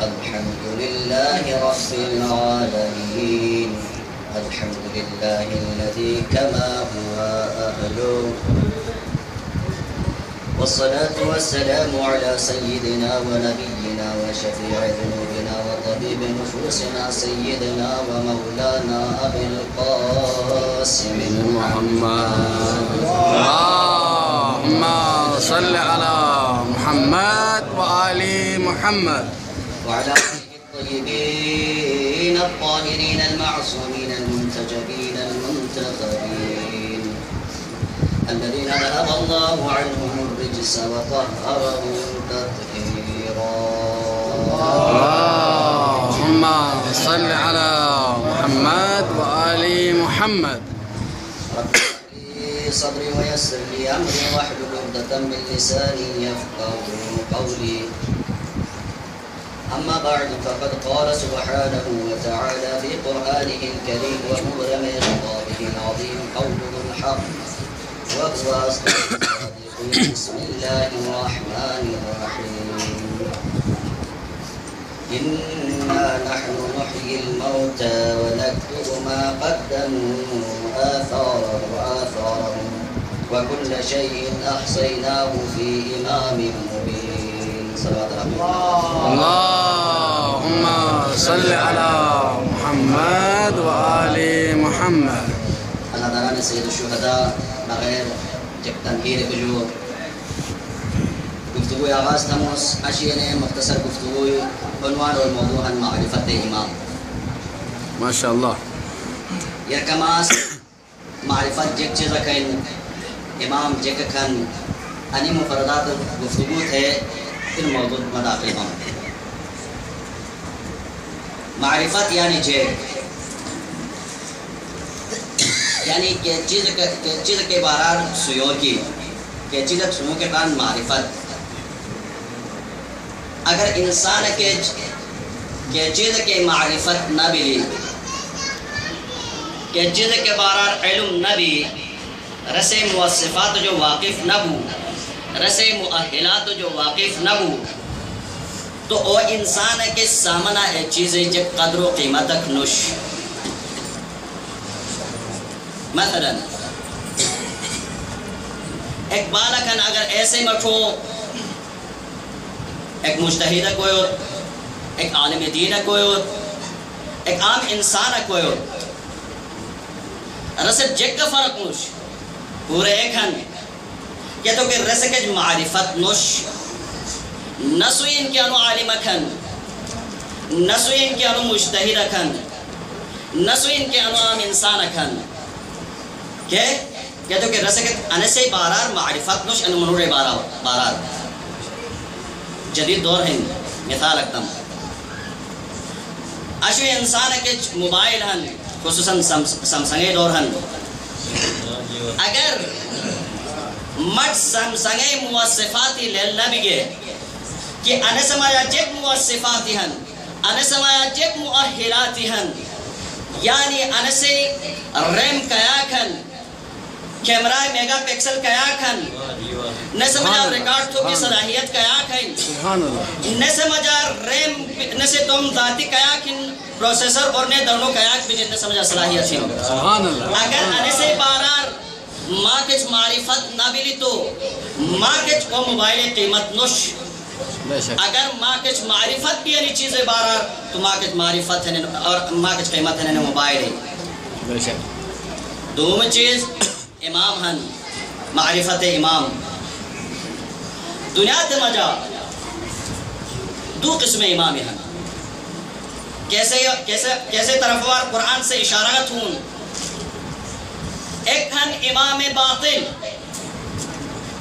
الحمد لله رب العالمين الحمد لله الذي كما هو أهله والصلاة والسلام على سيدنا ونبينا وشفيع ذنوبنا وطبيب نفوسنا سيدنا ومولانا أبي القاسم محمد اللهم صل على محمد وآل محمد وعلى آله الطيبين الطاهرين المعصومين المنتجبين المنتخبين الذين ذهب الله عنهم الرجس وطهرهم تطهيرا. اللهم صل على محمد وآل محمد. رب اشرح لي صدري ويسر لي أمري واحلل عقدة من لساني يفقهوا قولي. أما بعد فقد قال سبحانه وتعالى في قرآنه الكريم ومبرم خطابه العظيم قوله الحق وهو أصدق الصادقين. بسم الله الرحمن الرحيم. إنا نحن نحيي الموتى ونكتب ما قدموا وآثارهم وكل شيء أحصيناه في إمام مبين. صلوات الله. اللهم صل على محمد وآل محمد. اللہ تعالیٰ نے سید الشہداء بغیر جب تنقیر کجور گفتگوی آغاز تموس اشیاء مختصر گفتگوی عنوان اور موضوع معرفت امام. ما شاء الله. یرکماس معرفت جک چیزا کن امام جک کن انی مفردات گفتگو تھے پھر موضوع مداخل ہم. معرفت یعنی جک یعنی کہ چیز کے بارار سیور کی کہ چیز سنو کے کان معرفت اگر انسان کے چیز کے معرفت نہ ملی کہ چیز کے بارار علم نہ بھی رسے موصفات جو واقف نہ ہو رسے مؤہلات جو واقف نہ ہو تو وہ انسان کے سامنا ہے چیزیں جو قدر و قیمتک نش. مثلا ایک بالکن اگر ایسے مٹھو ایک مجتہد کوئی ہو ایک عالم دین کوئی ہو ایک عام انسان کوئی ہو رسب جگ کا فرق نوش پورے ایک ہن کیا تو کہ رسکج معرفت نوش نسوی ان کے انو عالم کھن نسوی ان کے انو مجتہد کھن نسوی ان کے انو عام انسان کھن کیا تو کہ رسکت انسے بارار معرفت نوش ان منور بارار جدید دور ہیں مثال اکتم اشوی انسان کے موبائل ہن خصوصاً سمسنگے دور ہن اگر مٹ سمسنگے موصفاتی لیلنا بگے کہ انسمایا جگ موصفاتی ہن انسمایا جگ مؤہلاتی ہن یعنی انسے ریم کیا کھن کیمرہ میگا پیکسل کیا کھن نسمجا ریکارڈ تو کی صلاحیت کیا کھن نسمجا ریم نسے دوم ذاتی کیا کھن پروسیسر اور نے دونوں کیا کھن نسمجا صلاحیت تھی. اگر انسے بارار ماں کچھ معرفت نہ بلی تو ماں کچھ کو موبائل قیمت نش اگر ماں کچھ معرفت بھی یعنی چیزیں بارار تو ماں کچھ معرفت ہے اور ماں کچھ قیمت ہے موبائل ہے. دوم چیز امام ہن معرفت امام دنیا تے مجا دو قسم امام ہن کیسے طرفوار قرآن سے اشارات ہوں. ایک ہن امام باطل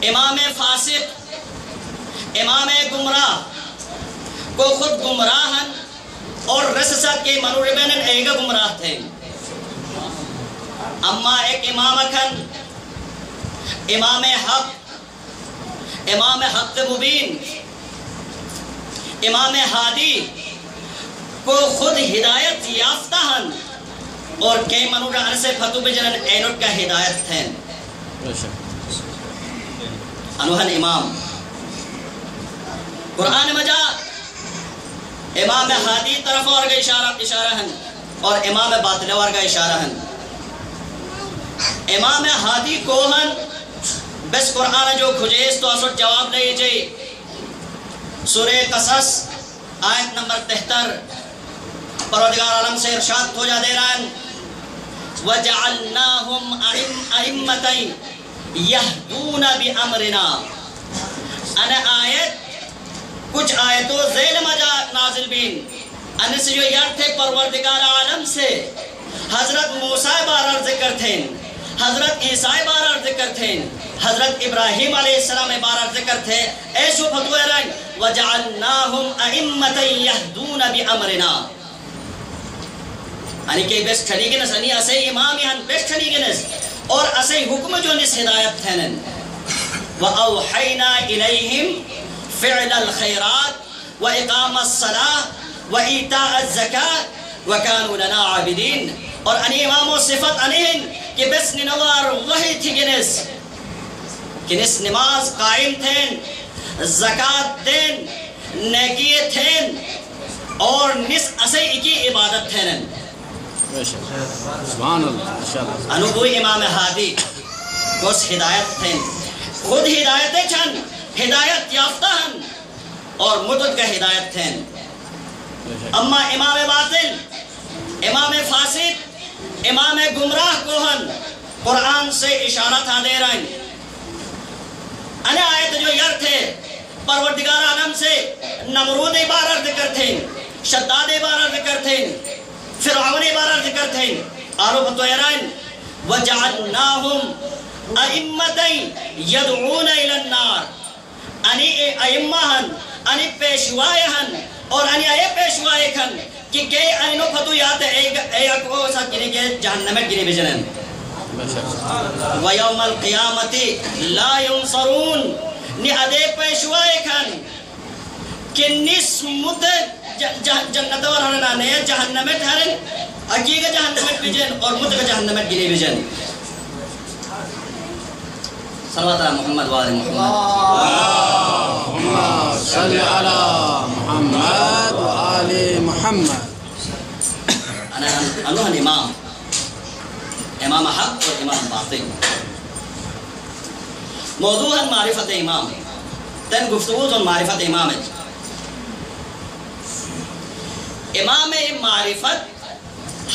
امام فاسق امام گمراہ کو خود گمراہ ہن اور رسسات کے منور بینن ایگا گمراہ تھے. اما ایک امام کھن امام حق مبین امام ہادی کو خود ہدایت یافتہ ہن اور کئی منور انسے فتو بجنن اینوٹ کا ہدایت تھے. انوہن امام قرآن مجا امام ہادی طرف اور کا اشارہ ہن اور امام باطل اور کا اشارہ ہن امام ہادی کو ہن بس قرآن جو کھجیس تو اصل جواب لے جائے سورہ قصص آیت نمبر 73 پروردگار عالم سے ارشاد ہو جا دے رہا ہے وَجَعَلْنَاهُمْ أَئِمَّةً يَهْدُونَ بِأَمْرِنَا انا آیت کچھ آیتوں ذیل مجا نازل بین ان سے جو یاد تھے پروردگار عالم سے حضرت موسیٰ بارر ذکر تھے حضرت عیسیٰ بارر ذکر تھے حضرت ابراہیم علیہ السلام بارر ذکر تھے ایسو فتوہ رنگ وَجَعَلْنَاهُمْ أَئِمَّةً يَهْدُونَ بِأَمْرِنَا یعنی کہ بیس کھڑی گنس یعنی اسے امام یہاں بیس کھڑی گنس اور اسے حکم جو نس ہدایت تھینن وَأَوْحَيْنَا إِلَيْهِمْ فِعْلَ الْخَيْرَاتِ وَإِقَامَ الصَّلَاةِ وَإِيتَاءَ الزَّكَاةِ وَكَانُوا لَنَا عَابِدِينَ اور انی امام و صفت انہن کہ بس ننوار وحی تھی گنس کہ نس نماز قائم تھین زکاة دین نیکیے تھین اور نس اسے اکی عبادت تھینن سبحان اللہ انوبوی امام ہادی کس ہدایت تھین خود ہدایت چھن ہدایت یافتہ ہن اور مدد کا ہدایت تھین اما امام باطل امام فاسد امام گمراہ کو ہن قرآن سے اشارہ تھا دے رہا ہیں انہیں آیت جو یر تھے پروردگار عالم سے نمرود عبارت ذکر تھے شداد عبارت ذکر تھے فرعون عبارت ذکر تھے آرو بطویرائن وَجَعَلْنَاهُمْ أَئِمَّةً يَدْعُونَ إِلَى النَّارِ انی ائمہ ہن انی پیشوائے ہن اور انی آئے پیشوائے کھن کہ کئی اینو فتو یاد ہے اے اکو ساتھ گنے کے جہنمت گنے بجنن وَيَوْمَ الْقِيَامَةِ لَا يُنصَرُونَ نی ادے پیشوائے کھن کہ نس مدد جنت اور ہرنا نیا جہنمت ہرن اکی کا جہنمت بجن اور مدد کا جہنمت گنے بجن صلوات علی محمد وآل محمد اللہم صلی علی محمد وآل محمد انوہن امام حق اور امام باطل موضوع معرفت امام تن گفتگو تن معرفت امام امام معرفت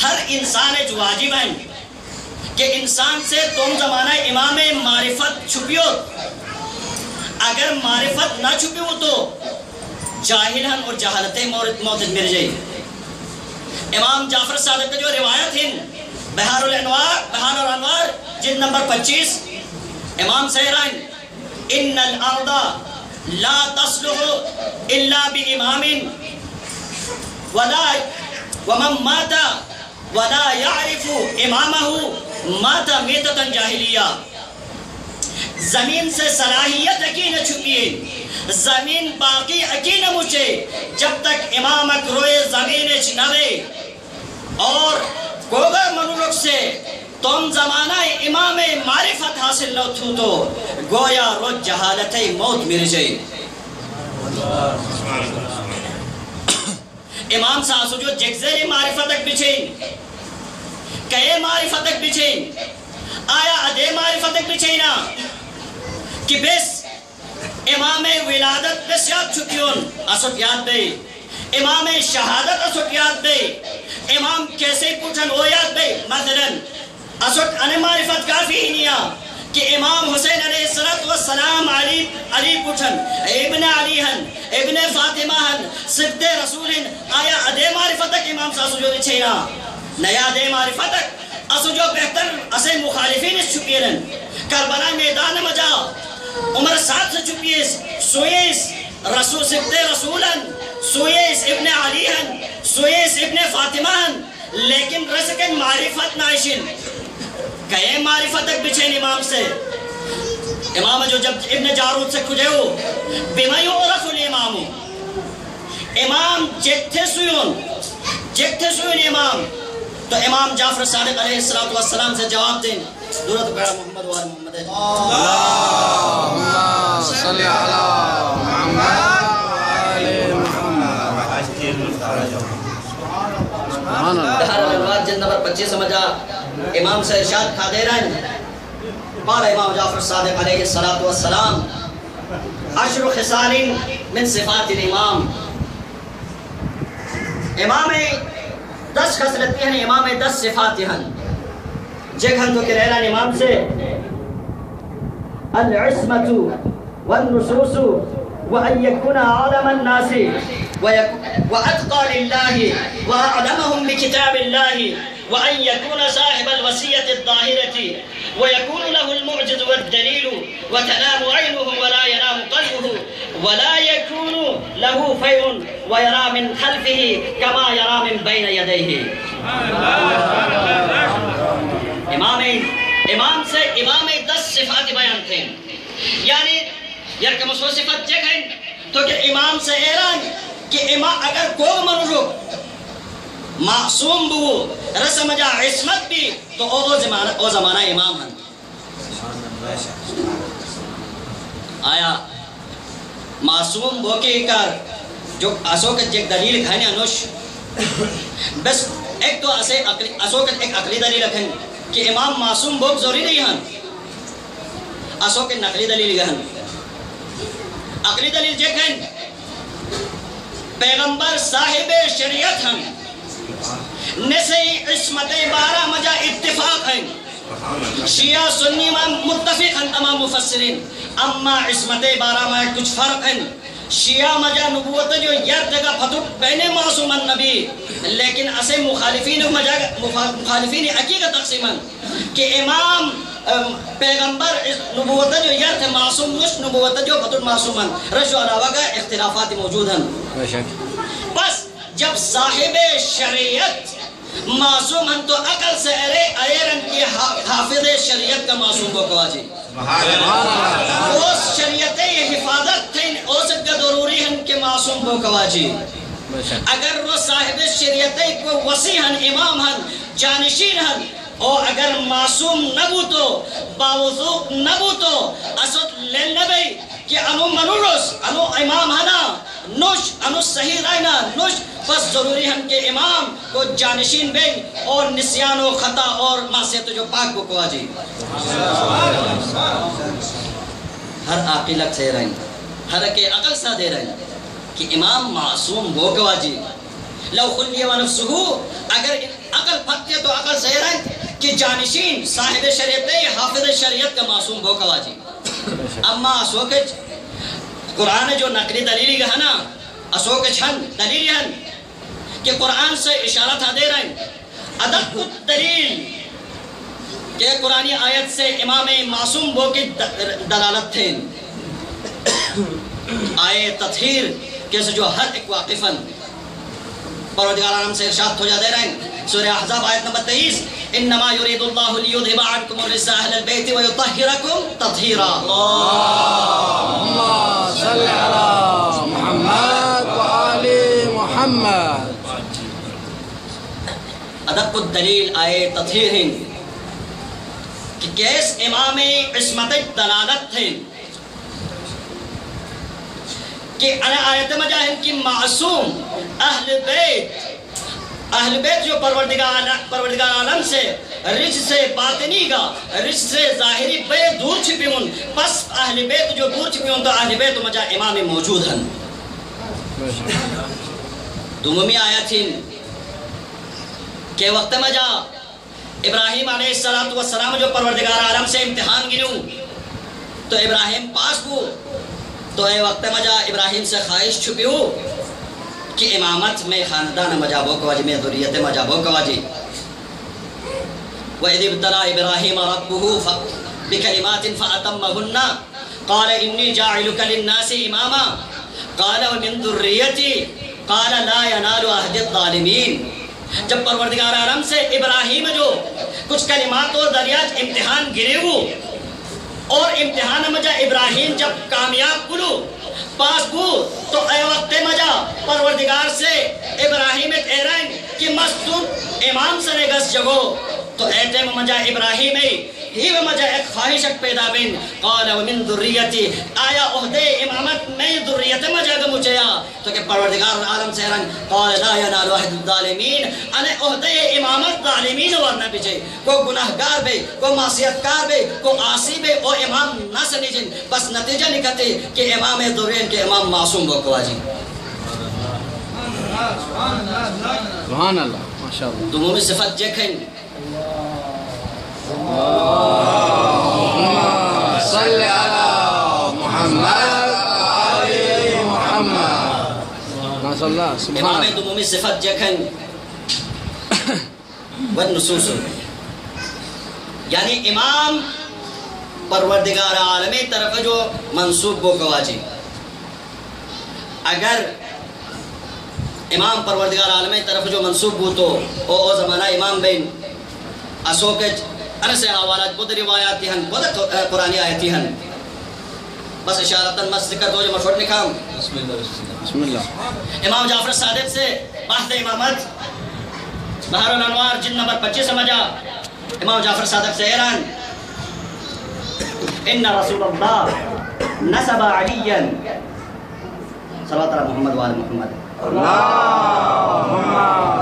ہر انسان جو واجب ہے کہ انسان سے تم زمانہ امام معرفت چھپیو اگر معرفت نہ چھپیو تو جاہل ہن اور جہالت موت مر جائے امام جعفر صادق جو روایت ہیں بحار الانوار جلد نمبر 25 امام سہران ان الارض لا تصلح الا بامام ومن مات ولا يعرف امامه مات میتتا جاہلیہ زمین سے صلاحیت اکی نہ چھپیے زمین باقی اکی نہ مچے جب تک امامک روئے زمین چنوے اور گوگر منولک سے تم زمانہ امام معرفت حاصل نہ تھو تو گویا رو جہالت موت مر جائے امام ساسو جو جگزر معرفتک بچھیں کئے معرفتک بچھیں آیا ادے معرفتک بچھیں نا کہ بس امام ولادت بس یاد چھکیون اسوٹ یاد دے امام شہادت اسوٹ یاد دے امام کیسے پوچھن وہ یاد دے مثلا اسوٹ انہ معرفت کافی ہی نیا کہ امام حسین علیہ السلام علی پوچھن ابن علی ہن ابن فاطمہ ہن صدق رسول ہن آیا ادے معرفتک امام ساسو جو چھینا نیا دے معرفتک اسو جو بہتر اسے مخالفین اس چھپیرن کربلا میدان مجا عمر ساتھ سے چھپیس سویس رسول صدق رسولن سویس ابن علی ہن سویس ابن فاطمہ ہن لیکن رسکن معرفت نائشن کئے معرفتک بچھین امام سے امام جو جب ابن جارود سے کھجے ہو بما یعرف الامام امام جتھے سویون امام تو امام جعفر صادق علیہ السلام سے جواب دیں دولت پیڑا محمد وآل محمد اللہم صلی علی محمد وآل محمد جلد نمبر 25 سمجھا امام سے ارشاد کھا دے رہا ہے قال امام جعفر صادق علیہ السلام 10 خصال من صفات الامام امام 10 خصلتی ہیں امام 10 صفات ہیں جگہن تو کہ رہنا امام سے العصمت والنصوص وأن يكون أعلم الناس وأتقى لله وأعلمهم بكتاب الله وأن يكون صاحب الوصية الظاهرة ويكون له المعجز والدليل وتنام عينه ولا ينام قلبه ولا يكون له فيء ويرى من خلفه كما يرى من بين يديه امام سے امام 10 صفات بیان تھے یعنی یار کہ مسو صفت چیک ہے تو کہ امام سے اعلان کہ امام اگر کوئی منو معصوم بو رسم جا عصمت بھی تو او زمانہ امام ہیں آیا معصوم بو کے کر جو اسوکت ایک دلیل کھانے انوش بس ایک تو اسوکت ایک عقلی دلیل رکھیں کہ امام معصوم بوک ضروری نہیں ہیں اسوکت نقلی دلیل گہن عقلی دلیل جکھن پیغمبر صاحب شریعت ہم نسی عصمت بارہ مجا اتفاق ہیں شیعہ سنی متفق ہیں تمام مفسرین اما عصمت بارہ مجا کچھ فرق ہیں شیعہ مجا نبوت جو یر جگہ فتح بین معصوم النبی لیکن اسے مخالفین عقیقہ تقسیماً کہ امام پیغمبر نبوت جو یر تھے معصوم مش نبوت جو فتح معصوماً رشو علاوہ کا اختلافات موجود ہیں بس جب صاحب شریعت معصوم ہیں تو عقل سے ایرن کی حافظ شریعت کا معصوم کو کواجی اس شریعت حفاظت تھے اس کا ضروری ہیں کہ معصوم کو کواجی اگر وہ صاحب شریعت کو وسیع ہیں امام ہیں جانشین ہیں اور اگر معصوم نبو تو باوضوق نبو تو اسد لنبی کہ انو منورس انو امام ہنا نوش انو صحیح رائنا نوش بس ضروری ہم کہ امام کو جانشین بے اور نسیان و خطا اور معصیت جو پاک کو کواجی ہر عقیلت سے رہیں ہر کے عقل سا دے رہیں کہ امام معصوم وہ کواجی لو خلی و نفسہو اگر عقل پھتے تو عقل سے رہیں کہ جانشین صاحب شریعت حافظ شریعت کا معصوم وہ کواجی اما اسوکج قرآن جو نقلی دلیلی گا نا اسوکج ہن دلیلی ہن کہ قرآن سے اشارہ تھا دے رہے ہیں ادب دلیل کہ قرآنی آیت سے امام معصوم وہ کی دلالت تھے آئے تطہیر کیسے جو ہر ایک واقفاً پروردگار عالم سے ارشاد ہو جا دے رہے ہیں سورہ احزاب آیت نمبر 23 انما يريد الله ليذهب عنكم الرجس اهل البيت ويطهركم تطهيرا اللهم صل على محمد وآل محمد ادب الدلیل آئے تطہیر ہیں کہ کیس امام عصمت دلالت تھے کہ انا آیت مجاہن کی معصوم اہل بیت جو پروردگار عالم سے رج سے باطنی کا رج سے ظاہری بے دور چھپی ہوں پس اہل بیت جو دور چھپی ہوں تو اہل بیت مجا امام موجود ہیں دومی آیت تھی کہ وقت مجا ابراہیم علیہ السلام جو پروردگار عالم سے امتحان گنوں تو ابراہیم پاس کو تو اے وقت مجا ابراہیم سے خواہش چھپی ہو کہ امامت میں خاندان مجابوں کو واجی میں ذریت مجابوں کو واجی وَإِذِ ابْتَلَى إِبْرَاهِيمَ رَبُّهُ بِكَلِمَاتٍ فَأَتَمَّهُنَّ قَالَ إِنِّي جَاعِلُكَ لِلنَّاسِ إِمَامًا قَالَ وَمِن ذُرِّيَّتِي قَالَ لَا يَنَالُ عَهْدِ الظَّالِمِينَ جب پروردگار عالم سے ابراہیم جو کچھ کلمات اور دریات امتحان گرے ہو اور امتحان مجا ابراہیم جب کامیاب کلو پاس گو تو اے وقت مجا پروردگار سے ابراہیم ایرائن کی مستور امام سے نگس جگو تو اے ٹیم مجا ابراہیم ہی ومجہ ایک خواہشک پیدا بین قال ومن ذریتی آیا عہدے امامت میں ذریت مجہ گمچیا تو کہ پروردگار عالم سے رنگ قال لا ینال واحد الظالمین انے عہدے امامت ظالمین ورنہ بچے کو گناہگار بے کو معصیتکار بے کو عاصی بے او امام نہ سنجن بس نتیجہ نکتے کہ امام ذرین کے امام معصوم بکوا جی سبحان اللہ ماشاءاللہ دمومی صفت جکھن صلی علی محمد آل محمد ماشاء اللہ سبحان امام اللہ دمومی صفت جکھن والنصوص یعنی امام پروردگار عالمی طرف جو منصوب بو گواجی اگر امام پروردگار عالمی طرف جو منصوب بو تو او زمانہ امام بین اسوکج انسے حوالات بود روایاتی ہن بود قرآنی آیتی ہن بس اشارتاً مست ذکر دو جو مشہور نکام بسم اللہ امام جعفر صادق سے بحث امامت بحر الانوار جن نمبر 25 سمجھا امام جعفر صادق سے ایران ان رسول اللہ نسب علیا صلوات اللہ محمد وآل محمد اللہم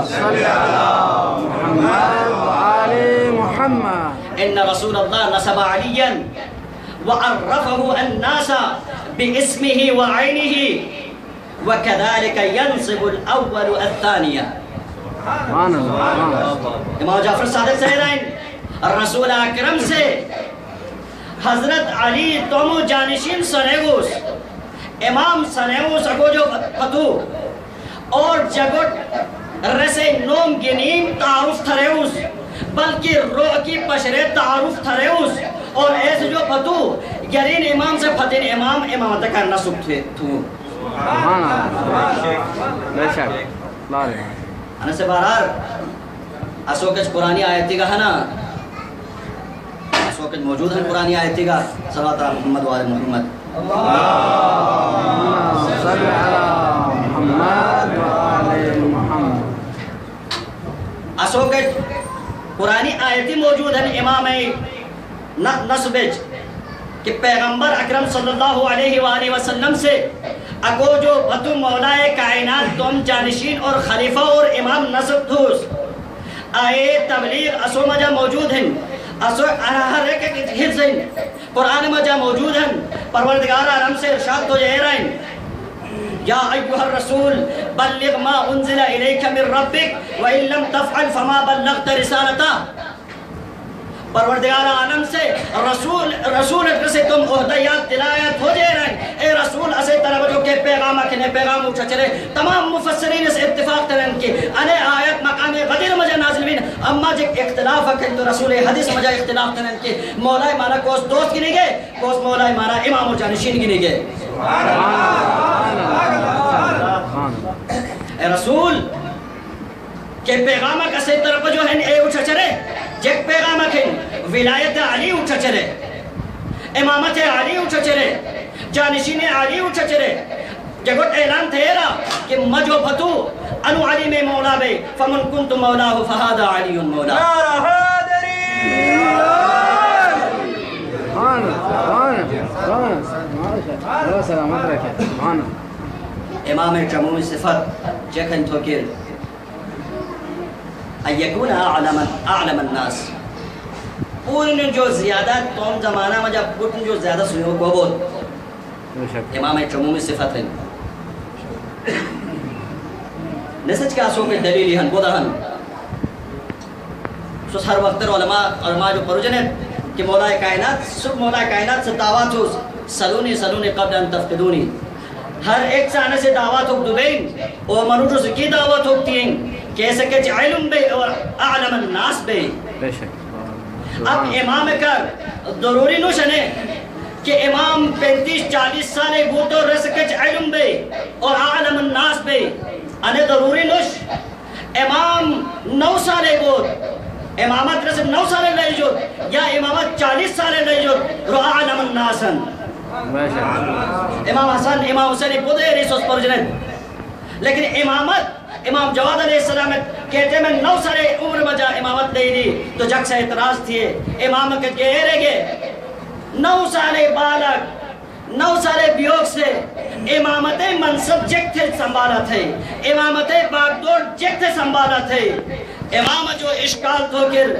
صلی علی محمد وآل محمد ان رسول اللہ نسب علیا وعرفه الناس باسمه وعينه وكذلك ينصب الأول الثانية سبحان اللہ امام جعفر صادق سے رسول اکرم سے حضرت علی تومو جانشین سنیگوس امام سنیگوس اگو جو فتو اور جگٹ رسے نوم گنیم تعارف تھریوس بلکہ روح کی پشرے تعارف تھریوس اور ایسے جو فتو گرین امام سے فتن امام امامت کا نصب تھے سبحان اللہ بے شک لا رہے انہا سے بارار اسوکج قرآنی آیتی کا ہے نا اسوکج موجود ہے قرآنی آیتی کا صلوات اللہ محمد وآل محمد اللہم صلی علی محمد وآل محمد اسوکج قرآنی آیتی موجود ہے امام نصبج کہ پیغمبر اکرم صلی اللہ علیہ وآلہ وسلم سے اگو جو بطو مولا کائنات تم جانشین اور خلیفہ اور امام نصب دوس آئے تبلیغ اسو مجا موجود ہیں اسو ہر ایک حفظ ہیں قرآن مجا موجود ہیں پروردگار عالم سے ارشاد تو جہر ہیں یا ایوہ الرسول بلغ ما انزل الیک من ربک وَإِن لَمْ تَفْعَلْ فَمَا بَلَّغْتَ رِسَالَتَا پروردگار عالم سے رسول سے تم عہدیات دلایت ہو جائے رہے اے رسول اسے طرف جو کہ پیغام کنے پیغام اٹھا چلے تمام مفسرین اس اتفاق ترین کی انے آیت مقام غدیر مجھے نازل بین اما جب اختلاف ہے تو رسول حدیث مجھے اختلاف ترین کی مولا مانا کوس دوست گنے گئے کوس مولا مانا امام و جانشین گنے گئے اے رسول کہ پیغام کسی طرف جو ہے اے اٹھا چلے جب پیغام کن ولایت علی اٹھا چلے امامت علی اٹھا چلے جانشین علی اٹھا چلے جگت اعلان تھیرا کہ مجو فتو انو علی میں مولا بے فمن کنت مولاہ فہاد علی مولا امام جمعی صفت جکن توکر ان یکون اعلم الناس پورن جو زیادہ توم زمانہ میں جب پورن جو زیادہ سنو کو بود امام عمومی صفت ہیں نسج کا سو کے دلیلی ہن بودا ہن سوس ہر وقت علماء جو پروجنت کہ مولا کائنات سب مولا کائنات سے دعوات ہو سلونی قبل ان تفقدونی ہر ایک سے آنے سے دعوات ہو دبین اور منوٹو سے کی دعوات ہوتی ہیں کیسے کہ علم بے اور اعلم الناس بے اب امام کر ضروری نوشنے کہ امام 35-40 سالے گوتو رسکچ علم بے اور اعلم الناس بے انہیں ضروری نوش امام 9 سالے گوت امامت رسک 9 سالے لئی جو یا امامت 40 سالے لئی جو رو اعلم الناسن امام حسن امام حسین پودے ریسوس پر جنید لیکن امامت امام جواد علیہ السلام کہتے میں 9 سال عمر مجا امامت دے دی تو جگ سے اعتراض تھے امامت کے رہ گئے 9 سال بالک 9 سال بیوک سے امامت منصب جگ تھے سنبھالا تھے امامت باغدور جگ تھے سنبھالا تھے امامت جو اشکال تو کر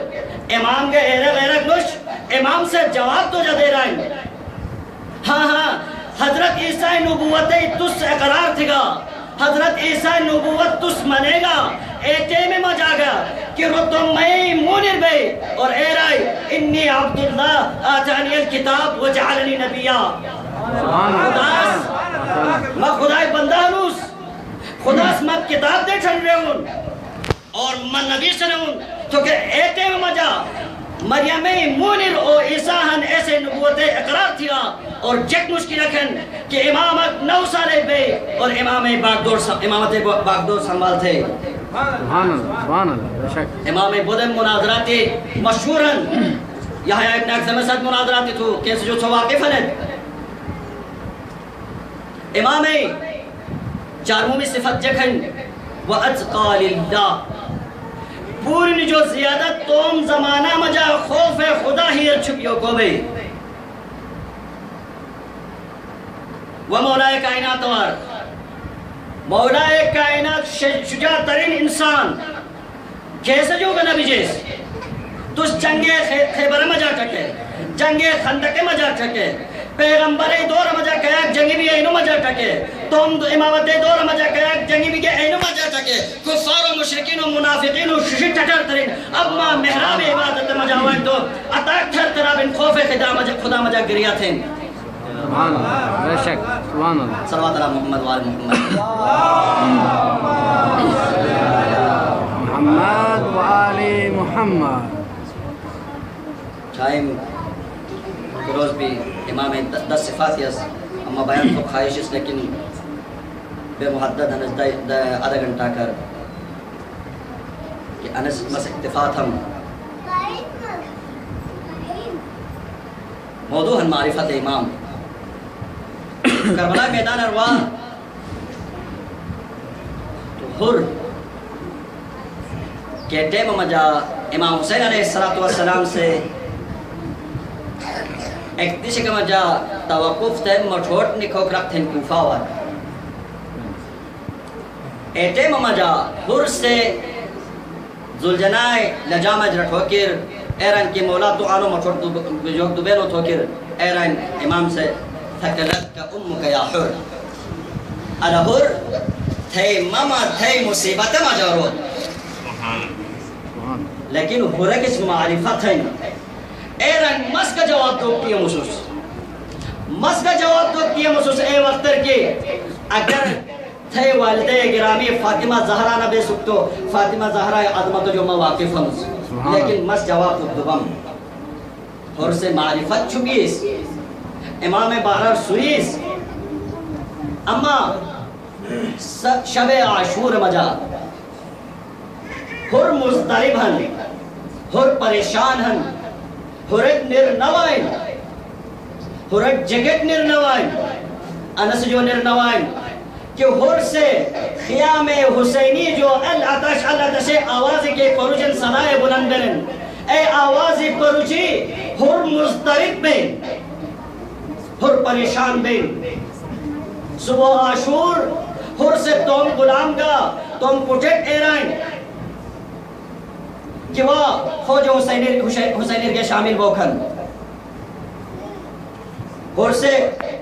امام کے ایرک نوش امام سے جواب تو جا دے رہا ہے ہاں حضرت عیسیٰ نبوت تس اقرار تھے گا حضرت عیسیٰ نبوت تس منے گا ایٹے میں مجا گا کہ رتم میں مونر بے اور اے رائی انی عبداللہ آتانی الکتاب وجعلنی نبیہ خداس میں خدای بندہ نوس خداس میں کتاب دے چھن رہے ہوں اور من نبی سے ہوں تو کہ ایٹے میں مجا مریم مونر اور عیسیٰ ہن ایسے نبوت اقرار تھیا اور جک مشکل رکھن کہ امامت 9 سالے بے اور امامت باغدور سنبھال تھے سبحان اللہ امام بدن مناظراتی مشہورن یحییٰ ابن اکزم صد مناظراتی تو کیسے جو سو واقف ہیں امام چارمومی صفت جکھن وَأَتْقَى لِلَّهِ پوری جو زیادہ توم زمانہ مجا خوف خدا ہی چھپیوں کو بے وہ مولا کائنات وار مولا کائنات شجاع ترین انسان کیسے جو گا نبی جیس تس جنگ خیبر مجا ٹکے جنگ خندق مجا ٹکے پیغمبر دور مجا کیاک جنگی بھی اینو مجا ٹکے تم امامت دور مجا کیاک جنگی بھی اینو مجا ٹکے کفار و مشرکین و منافقین و ششی ٹٹر ترین اما محراب عبادت مجا ہوئے تو اتاک تھر ترابن خوف خدا مجا گریا تھے سبحان اللہ بے شک سبحان اللہ صلوات اللہ محمد وآل محمد محمد وآل محمد ٹائم روز بھی امام 10 صفات یس اما بیان تو خواہش اس لیکن بے محدد انس آدھا گھنٹہ کر کہ انس مس اکتفات ہم موضوع ہن معرفت امام کربلا میدان ارواح تو حر کہ ٹیم مجا امام حسین علیہ السلام سے ایک دیشے کا مجا توقف تھے مٹھوٹ نکھوک رکھ تھے کوفہ وار ایٹے مجا حر سے ذوالجنائے لجامج رٹھوکر ایران کی مولا تو آنو مٹھوٹ جوک دوبینو تھوکر ایران امام سے تھکلت کا امک یا حر علا حر تھے ماما تھے مصیبت مجا رو لیکن حر کس معرفت ہے ایران مس کا جواب دو کیا مس کا جواب دو کیا اے وقتر کے اگر تھے والدہ گرامی فاطمہ زہرہ نہ بے سکتو فاطمہ زہرہ عظمت جو مواقف ہم لیکن مس جواب دو دوام اور سے معرفت چھگیس امام بارر سویس اما شب عاشور مجا ہر مضطرب ہن ہر پریشان ہن ہرک نرنوائن ہرک جگت نرنوائن انس جو نرنوائن کہ ہر سے خیام حسینی جو العطش آوازی کے پروجن صدای بلند برن اے آوازی پروجی ہر مضطرب بین ہر پریشان بین صبح عاشور ہر سے تم غلام گا تم پوٹھٹ ایرائن کہ وہ فوج حسینیر کے شامل بوکھن اور سے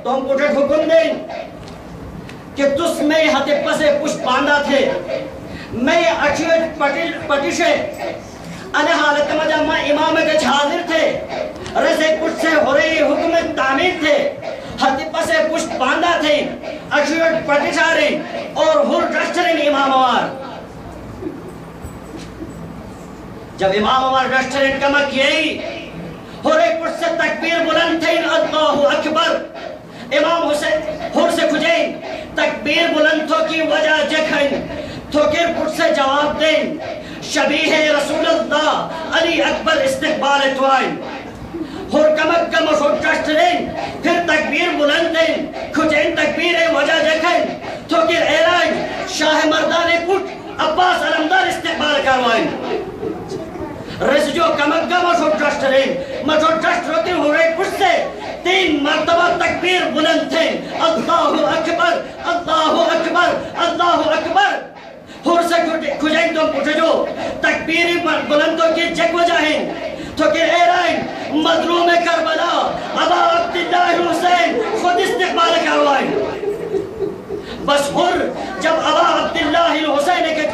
تم پوٹھٹ حکم دیں کہ تس میں ہاتھ پسے پشت باندھا تھے میں اچھوٹ پٹیشے انہ حالت مجا میں امام کے حاضر تھے رسے پشت سے ہو رہی حکم تعمیر تھے ہاتھ پسے پشت باندھا تھے اچھوٹ پٹیشاریں اور ہر رشترین امام وار جب امام عمر ریسٹورنٹ کا مکیئی ہر ایک پٹ سے تکبیر بلند تھے اللہ اکبر امام حسین ہر سے کھجین تکبیر بلند تھو کی وجہ جکھن تھو کر پٹ سے جواب دیں شبیہ رسول اللہ علی اکبر استقبال اتوائن ہر کمک کم اور ریسٹورنٹ پھر تکبیر بلند دیں کھجین تکبیر وجہ جکھن تھو کر ایرائن شاہ کروائن رسجو کمگا مشو ڈشٹرین مشو ڈشٹرتی ہو رہے کچھ سے 3 مرتبہ تکبیر بلند تھے اللہ اکبر اللہ اکبر اللہ اکبر ہور سے کھجائیں تو پوچھے جو تکبیری بلندوں کی جگ وجہ ہیں تو کہ ایرائن مظلوم کربلا ابا عبداللہ حسین خود استقبال کروائیں بس ہور جب ابا عبداللہ حسین کے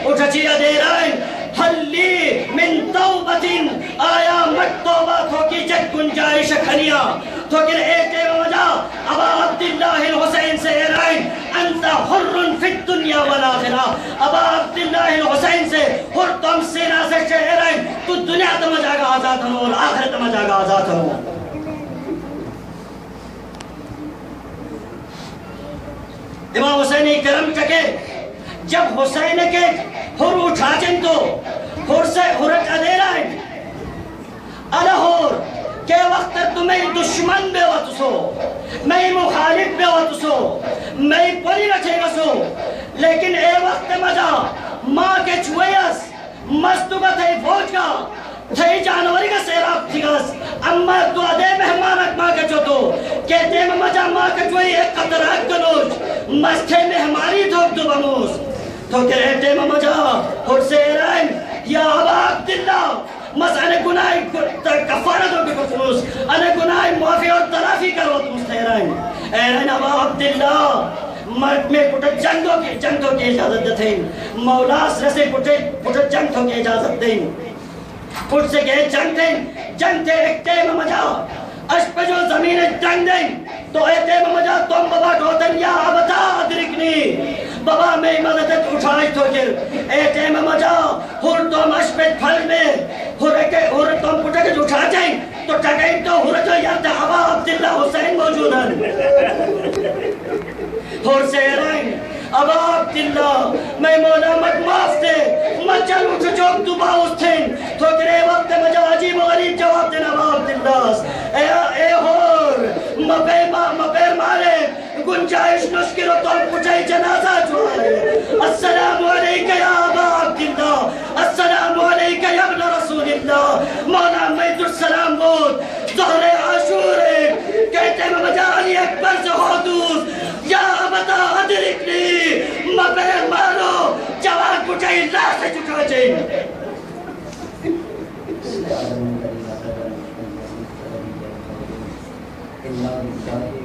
اٹھا چیا دے رائن حلی من توبتین آیا مٹ توبہ تو کی جگ گنجائش کھنیا تو کہ ایک وجہ ابا عبداللہ حسین سے ایرائن انت حر فی الدنیا والآخرہ ابا عبداللہ حسین سے حر تم سینہ سے ایرائن تو دنیا تمہیں جاگا آزاد ہوں اور آخرت تمہیں جاگا آزاد ہوں امام حسینی کرم چکے جب حسین کے حر اٹھاچن تو حر سے حرک ادیرائن الہور کہ وقت تمہیں دشمن بے وقت سو میں مخالف بے وقت سو میں پوری رکھے گا سو لیکن اے وقت مجا ماں کے چوئیس مستوگا تھے فوج کا تھے جانوری کا سیراب تھی گاس اما تو ادے مہمانک ماں کے چوتو کہتے ہیں مجا ماں کے چوئی ایک قطرات کنوچ مستھے مہمانی دھوک دو بموس تو کہتے ہیں مجا حر سے ایرائن یا ابا عبداللہ مس انے گناہی کفارت ہو کے کفروس انے گناہی معافی اور تلافی کرو تم سے ایرائن ابا عبداللہ مرد میں پٹھت جنگوں کی اجازت دیں مولا سے پٹھت جنگوں کی اجازت دیں پٹھ سے گئے جنگ تھے ایک ٹیم مجا اش پہ جو زمین جنگ دیں تو اے ٹیم مجا تم بابا ڈھوتن یا عبتا ادرکنی بابا میں مددت اٹھائی تو گر اے ٹیم مجا ہر تم اش پہ پھل میں ہر تم پٹھے کے اٹھا جائیں تو ٹکائیں تو ہر جو یاد ابا عبداللہ حسین موجود ہیں ہر سے رائن ابا عبداللہ میں مولا مت معاف دے مت چل اٹھ چوک تو باؤس تھیں تو کرے وقت مجا عجیب و غریب جواب دیں ابا عبداللہ اے ہور مپیر مارے گنجائش نشکر و تو پچھائی جنازہ چھوڑے السلام علیکہ یا ابا عبداللہ السلام علیکہ یا ابن رسول اللہ مولا میں در سلام بود ظہر عاشور کہتے ہیں مجا علی اکبر سے حدود یا ابتا ادرکنی مپیر مارو جوان پچھائی لا سے چکا جائیں اللہ